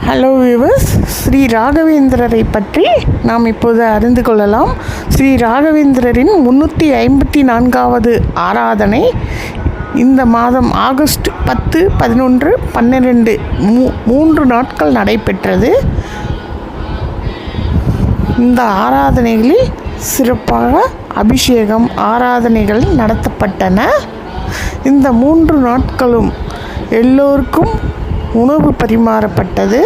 Hello viewers, Sri ராகவேந்திரரை பற்றி நாம் இப்போது அறிந்து கொள்ளலாம். ஸ்ரீ ராகவேந்திரரின் 354வது ஆராதனை இந்த மாதம் ஆகஸ்ட் 10, 11, 12 3 நாட்கள் நடைபெற்றது. இந்த ஆராதனைகளில் சிறப்பாக அபிஷேகம் ஆராதனைகள் நடத்தப்பட்டன. இந்த 3 நாட்களும் எல்லோருக்கும் உணவு பரிமாறப்பட்டது.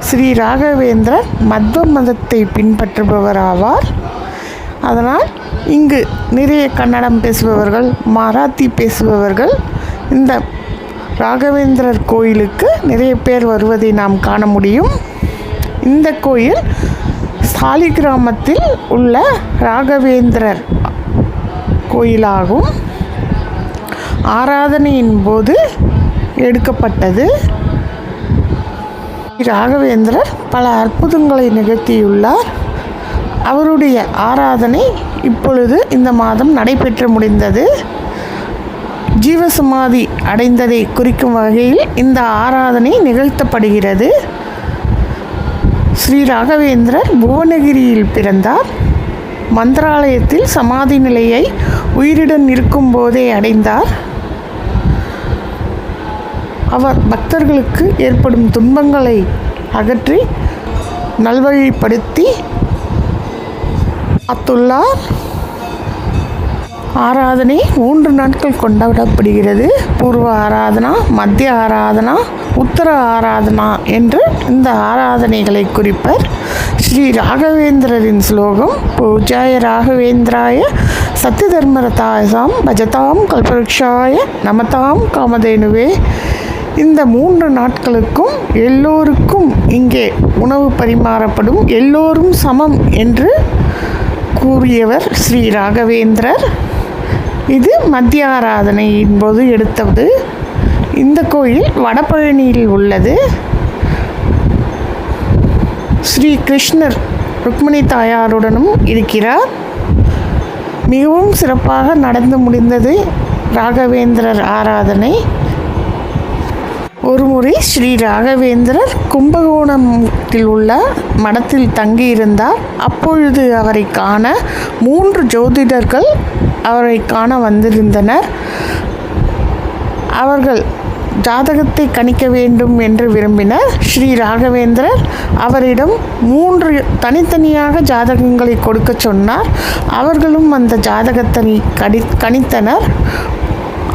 ஸ்ரீ ராகவேந்திரர் மத்வ மதத்தை பின்பற்றுபவர் ஆவார். அதனால் இங்கு நிறைய கன்னடம் பேசுபவர்கள், மராத்தி பேசுபவர்கள் இந்த ராகவேந்திரர் கோயிலுக்கு நிறைய பேர் வருவதை நாம் காண முடியும். இந்த கோயில் சாலி கிராமத்தில் உள்ள ராகவேந்திரர் கோயிலாகும். ஆராதனையின் போது எடுக்கப்பட்டது. ராகவேந்திரர் பல அற்புதங்களை நிகழ்த்தியுள்ளார். அவருடைய ஆராதனை இப்பொழுது இந்த மாதம் நடைபெற்று முடிந்தது. ஜீவசமாதி அடைந்ததை குறிக்கும் வகையில் இந்த ஆராதனை நிகழ்த்தப்படுகிறது. ஸ்ரீ ராகவேந்திரர் புவனகிரியில் பிறந்தார். மந்திராலயத்தில் சமாதி நிலையை உயிருடன் இருக்கும் போதே அடைந்தார். அவர் பக்தர்களுக்கு ஏற்படும் துன்பங்களை அகற்றி நல்வழிப்படுத்தி காத்துள்ளார். ஆராதனை 3 நாட்கள் கொண்டாடப்படுகிறது. பூர்வ ஆராதனா, மத்திய ஆராதனா, உத்தர ஆராதனா என்று இந்த ஆராதனைகளை குறிப்பர். ஸ்ரீ ராகவேந்திரரின் ஸ்லோகம்: பூஜாய ராகவேந்திராய சத்யதர்மரதாயசாம் பஜதாம் கல்பவருக்ஷாய நமதாம் காமதேனுவே. இந்த 3 நாட்களுக்கும் எல்லோருக்கும் இங்கே உணவு பரிமாறப்படும். எல்லோரும் சமம் என்று கூறியவர் ஸ்ரீ ராகவேந்திரர். இது மத்திய ஆராதனையின் போது எடுத்தது. இந்த கோயில் வடபழனியில் உள்ளது. ஸ்ரீ கிருஷ்ணர் ருக்மிணி தாயாருடனும் இருக்கிறார். மிகவும் சிறப்பாக நடந்து முடிந்தது ராகவேந்திரர் ஆராதனை. ஒருமுறை ஸ்ரீ ராகவேந்திரர் கும்பகோணத்தில் உள்ள மடத்தில் தங்கியிருந்தார். அப்பொழுது அவரை காண 3 ஜோதிடர்கள் அவரை காண வந்திருந்தனர். அவர்கள் ஜாதகத்தை கணிக்க வேண்டும் என்று விரும்பினர். ஸ்ரீ ராகவேந்திரர் அவரிடம் 3 தனித்தனியாக ஜாதகங்களை கொடுக்க சொன்னார். அவர்களும் அந்த ஜாதகத்தை கணித்தனர்.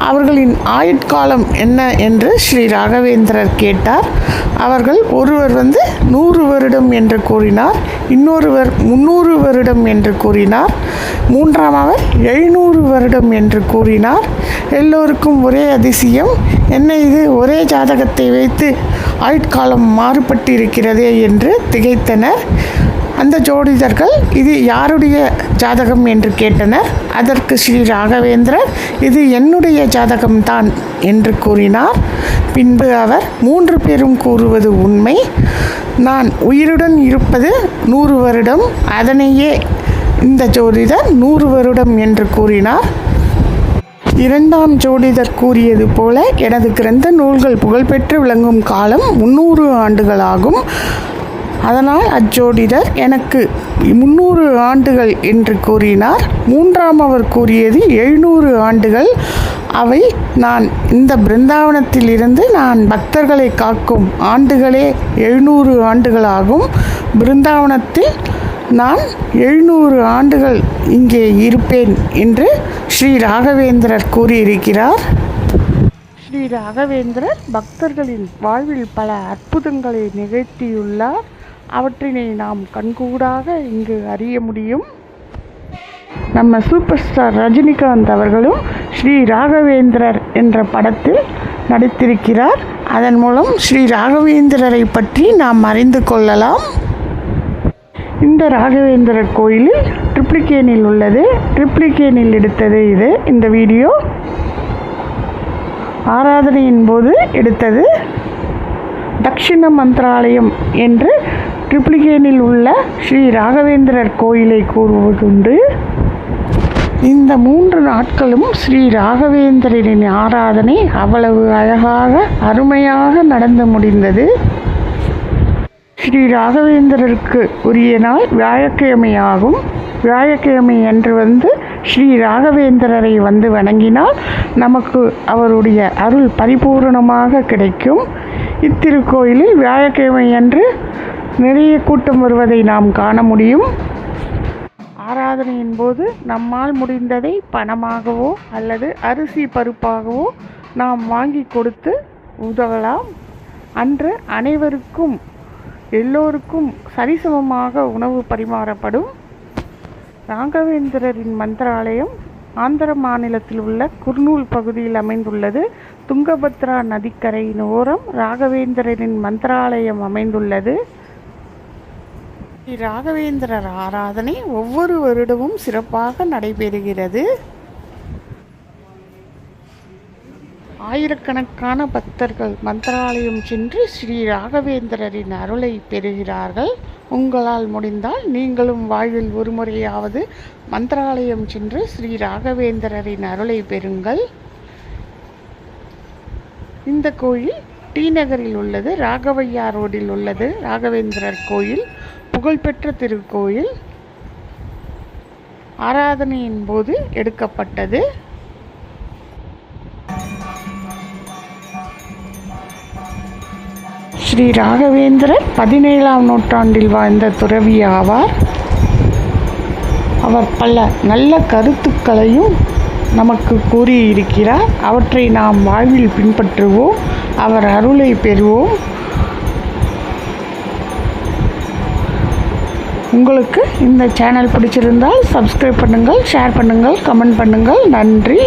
அவர்களின் ஆயுட்காலம் என்ன என்று ஸ்ரீ ராகவேந்திரர் கேட்டார். அவர்கள் ஒருவர் 100 வருடம் என்று கூறினார், இன்னொருவர் 300 வருடம் என்று கூறினார், மூன்றாமவர் 700 வருடம் என்று கூறினார். எல்லோருக்கும் ஒரே அதிசயம், என்ன இது ஒரே ஜாதகத்தை வைத்து ஆயுட்காலம் மாறுபட்டு இருக்கிறதே என்று திகைத்தனர். அந்த ஜோதிடர்கள் இது யாருடைய ஜாதகம் என்று கேட்டனர். அதற்கு ஸ்ரீ ராகவேந்திரர் இது என்னுடைய ஜாதகம்தான் என்று கூறினார். பின்பு அவர் 3 பேரும் கூறுவது உண்மை, நான் உயிருடன் இருப்பது 100 வருடம், அதனையே இந்த ஜோதிடர் 100 வருடம் என்று கூறினார். 2ஆம் ஜோதிடர் கூறியது போல எனது கிரந்த நூல்கள் புகழ்பெற்று விளங்கும் காலம் 300 ஆண்டுகளாகும். அதனால் அஜோதிடர் எனக்கு 300 ஆண்டுகள் என்று கூறினார். 3ஆம் அவர் கூறியது 700 ஆண்டுகள். அவை நான் இந்த பிருந்தாவனத்தில் இருந்து நான் பக்தர்களை காக்கும் ஆண்டுகளே 700 ஆண்டுகளாகும். பிருந்தாவனத்தில் நான் 700 ஆண்டுகள் இங்கே இருப்பேன் என்று ஸ்ரீ ராகவேந்திரர் கூறியிருக்கிறார். ஸ்ரீ ராகவேந்திரர் பக்தர்களின் வாழ்வில் பல அற்புதங்களை நிகழ்த்தியுள்ளார். அவற்றினை நாம் கண்கூடாக இங்கு அறிய முடியும். நம்ம சூப்பர் ஸ்டார் ரஜினிகாந்த் அவர்களும் ஸ்ரீ ராகவேந்திரர் என்ற படத்தில் நடித்திருக்கிறார். அதன் மூலம் ஸ்ரீ ராகவேந்திரரை பற்றி நாம் அறிந்து கொள்ளலாம். இந்த ராகவேந்திரர் கோயிலில் ட்ரிப்ளிகேனில் உள்ளது. ட்ரிப்ளிகேனில் எடுத்தது இது. இந்த வீடியோ ஆராதனையின் போது எடுத்தது. தக்ஷிண மந்திராலயம் என்று ட்ரிப்ளிகேனில் உள்ள ஸ்ரீ ராகவேந்திரர் கோயிலை கூறுவதுண்டு. இந்த 3 நாட்களும் ஸ்ரீ ராகவேந்திரரின் ஆராதனை அவ்வளவு அழகாக அருமையாக நடந்து முடிந்தது. ஸ்ரீ ராகவேந்திரருக்கு உரிய நாள் வியாழக்கிழமையாகும். வியாழக்கிழமை அன்று ஸ்ரீ ராகவேந்திரரை வணங்கினால் நமக்கு அவருடைய அருள் பரிபூரணமாக கிடைக்கும். இத்திருக்கோயிலில் வியாழக்கிழமை அன்று நிறைய கூட்டம் வருவதை நாம் காண முடியும். ஆராதனையின் போது நம்மால் முடிந்ததை பணமாகவோ அல்லது அரிசி பருப்பாகவோ நாம் வாங்கி கொடுத்து உதவலாம். அன்று அனைவருக்கும் எல்லோருக்கும் சரிசமமாக உணவு பரிமாறப்படும். ராகவேந்திரரின் மந்திராலயம் ஆந்திர மாநிலத்தில் உள்ள குர்னூல் பகுதியில் அமைந்துள்ளது. துங்கபத்ரா நதிக்கரையின் ஓரம் ராகவேந்திரரின் மந்திராலயம் அமைந்துள்ளது. ராகவேந்திரர் ஆராதனை ஒவ்வொரு வருடமும் சிறப்பாக நடைபெறுகிறது. ஆயிரக்கணக்கான பக்தர்கள் மந்திராலயம் சென்று ஸ்ரீ ராகவேந்திரரின் அருளை பெறுகிறார்கள். உங்களால் முடிந்தால் நீங்களும் வாழ்வில் ஒரு முறையாவது மந்திராலயம் சென்று ஸ்ரீ ராகவேந்திரரின் அருளை பெறுங்கள். இந்த கோயில் டி நகரில் உள்ளது. ராகவையா ரோடில் உள்ளது ராகவேந்திரர் கோயில். புகழ்பெற்ற திருக்கோயில். ஆராதனையின் போது எடுக்கப்பட்டது. ஸ்ரீ ராகவேந்திரர் 17ஆம் நூற்றாண்டில் வாழ்ந்த துறவி ஆவார். அவர் பல நல்ல கருத்துக்களையும் நமக்கு கூறியிருக்கிறார். அவற்றை நாம் வாழ்வில் பின்பற்றுவோம். அவர் அருளை பெறுவோம். உங்களுக்கு இந்த சேனல் பிடிச்சிருந்தால் சப்ஸ்கிரைப் பண்ணுங்கள், ஷேர் பண்ணுங்கள், கமெண்ட் பண்ணுங்கள். நன்றி.